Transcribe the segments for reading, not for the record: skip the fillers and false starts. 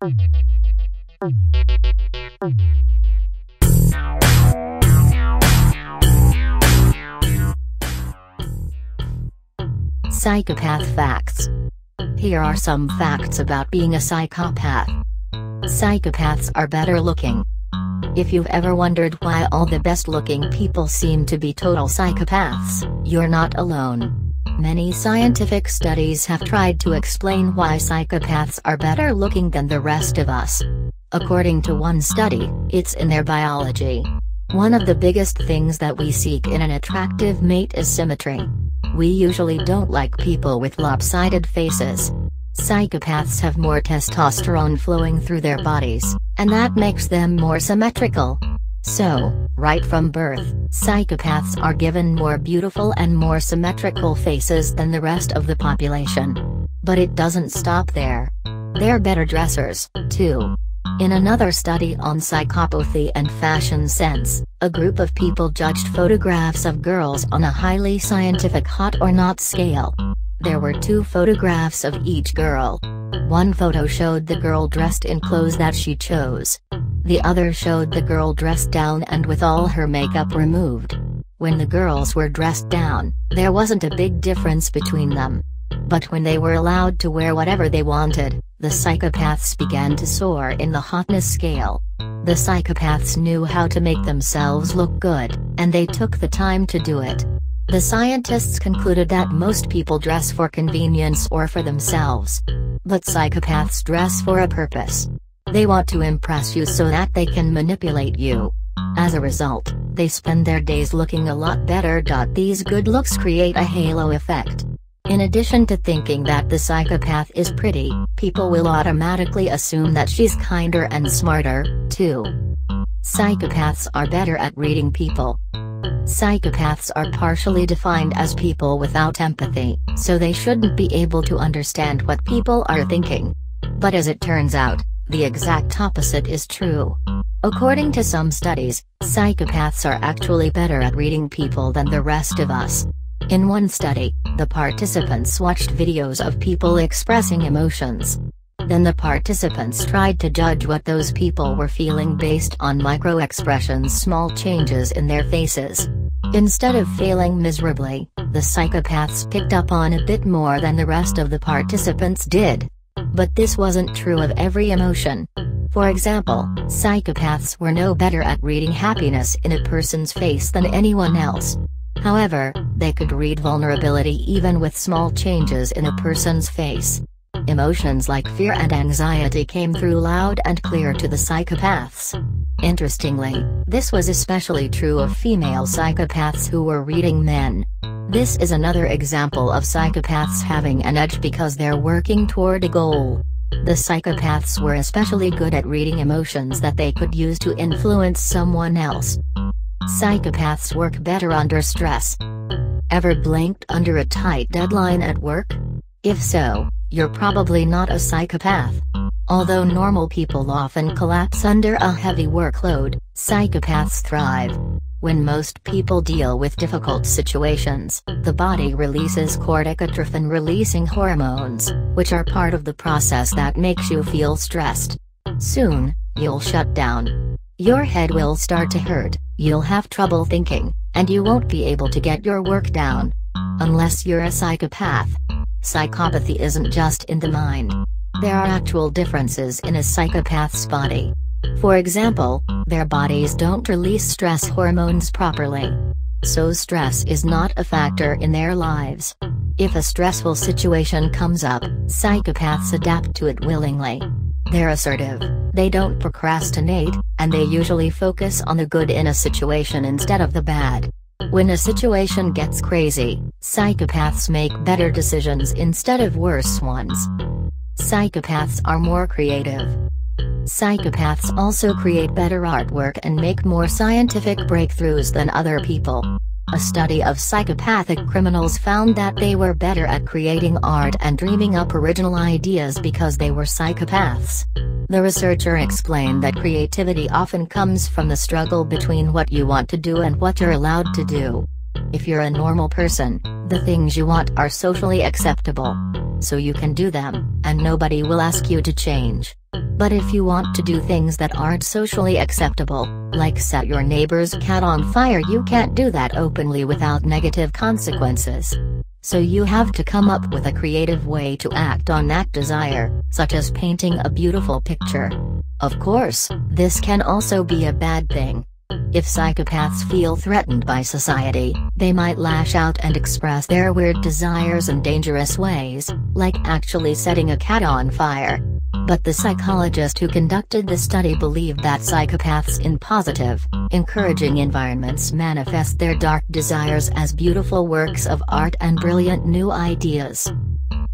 Psychopath Facts. Here are some facts about being a psychopath. Psychopaths are better looking. If you've ever wondered why all the best-looking people seem to be total psychopaths, you're not alone. Many scientific studies have tried to explain why psychopaths are better looking than the rest of us. According to one study, it's in their biology. One of the biggest things that we seek in an attractive mate is symmetry. We usually don't like people with lopsided faces. Psychopaths have more testosterone flowing through their bodies, and that makes them more symmetrical. So, right from birth, psychopaths are given more beautiful and more symmetrical faces than the rest of the population. But it doesn't stop there. They're better dressers, too. In another study on psychopathy and fashion sense, a group of people judged photographs of girls on a highly scientific hot or not scale. There were 2 photographs of each girl. One photo showed the girl dressed in clothes that she chose. The other showed the girl dressed down and with all her makeup removed. When the girls were dressed down, there wasn't a big difference between them. But when they were allowed to wear whatever they wanted, the psychopaths began to soar in the hotness scale. The psychopaths knew how to make themselves look good, and they took the time to do it. The scientists concluded that most people dress for convenience or for themselves. But psychopaths dress for a purpose. They want to impress you so that they can manipulate you. As a result, they spend their days looking a lot better. These good looks create a halo effect. In addition to thinking that the psychopath is pretty, people will automatically assume that she's kinder and smarter, too. Psychopaths are better at reading people. Psychopaths are partially defined as people without empathy, so they shouldn't be able to understand what people are thinking. But as it turns out, the exact opposite is true. According to some studies, psychopaths are actually better at reading people than the rest of us. In one study, the participants watched videos of people expressing emotions. Then the participants tried to judge what those people were feeling based on micro-expressions, small changes in their faces. Instead of failing miserably, the psychopaths picked up on a bit more than the rest of the participants did. But this wasn't true of every emotion. For example, psychopaths were no better at reading happiness in a person's face than anyone else. However, they could read vulnerability even with small changes in a person's face. Emotions like fear and anxiety came through loud and clear to the psychopaths. Interestingly, this was especially true of female psychopaths who were reading men. This is another example of psychopaths having an edge because they're working toward a goal. The psychopaths were especially good at reading emotions that they could use to influence someone else. Psychopaths work better under stress. Ever blinked under a tight deadline at work? If so, you're probably not a psychopath. Although normal people often collapse under a heavy workload, psychopaths thrive. When most people deal with difficult situations, the body releases corticotrophin-releasing hormones, which are part of the process that makes you feel stressed. Soon, you'll shut down. Your head will start to hurt, you'll have trouble thinking, and you won't be able to get your work done. Unless you're a psychopath. Psychopathy isn't just in the mind. There are actual differences in a psychopath's body. For example, their bodies don't release stress hormones properly. So stress is not a factor in their lives. If a stressful situation comes up, psychopaths adapt to it willingly. They're assertive, they don't procrastinate, and they usually focus on the good in a situation instead of the bad. When a situation gets crazy, psychopaths make better decisions instead of worse ones. Psychopaths are more creative. Psychopaths also create better artwork and make more scientific breakthroughs than other people. A study of psychopathic criminals found that they were better at creating art and dreaming up original ideas because they were psychopaths. The researcher explained that creativity often comes from the struggle between what you want to do and what you're allowed to do. If you're a normal person, the things you want are socially acceptable. So you can do them, and nobody will ask you to change. But if you want to do things that aren't socially acceptable, like set your neighbor's cat on fire, you can't do that openly without negative consequences. So you have to come up with a creative way to act on that desire, such as painting a beautiful picture. Of course, this can also be a bad thing. If psychopaths feel threatened by society, they might lash out and express their weird desires in dangerous ways, like actually setting a cat on fire. But the psychologist who conducted the study believed that psychopaths in positive, encouraging environments manifest their dark desires as beautiful works of art and brilliant new ideas.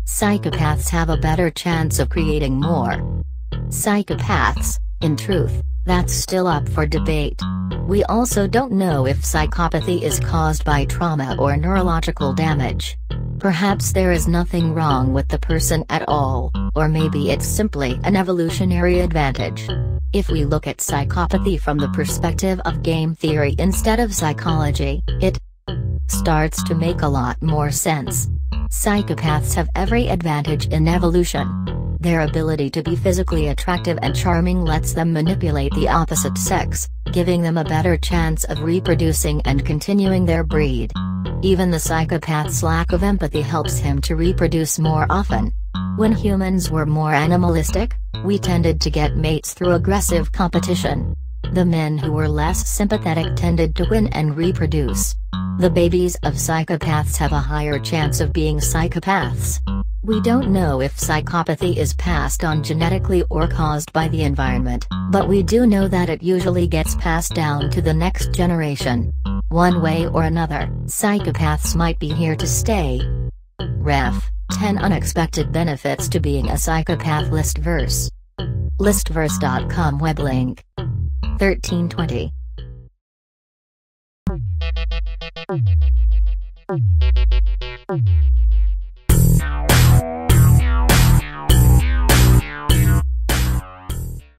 Psychopaths have a better chance of creating more. Psychopaths, in truth, that's still up for debate. We also don't know if psychopathy is caused by trauma or neurological damage. Perhaps there is nothing wrong with the person at all, or maybe it's simply an evolutionary advantage. If we look at psychopathy from the perspective of game theory instead of psychology, it starts to make a lot more sense. Psychopaths have every advantage in evolution. Their ability to be physically attractive and charming lets them manipulate the opposite sex, giving them a better chance of reproducing and continuing their breed. Even the psychopath's lack of empathy helps him to reproduce more often. When humans were more animalistic, we tended to get mates through aggressive competition. The men who were less sympathetic tended to win and reproduce. The babies of psychopaths have a higher chance of being psychopaths. We don't know if psychopathy is passed on genetically or caused by the environment, but we do know that it usually gets passed down to the next generation. One way or another, psychopaths might be here to stay. Ref. 10 Unexpected Benefits to Being a Psychopath. Listverse. Listverse.com web link. 1320.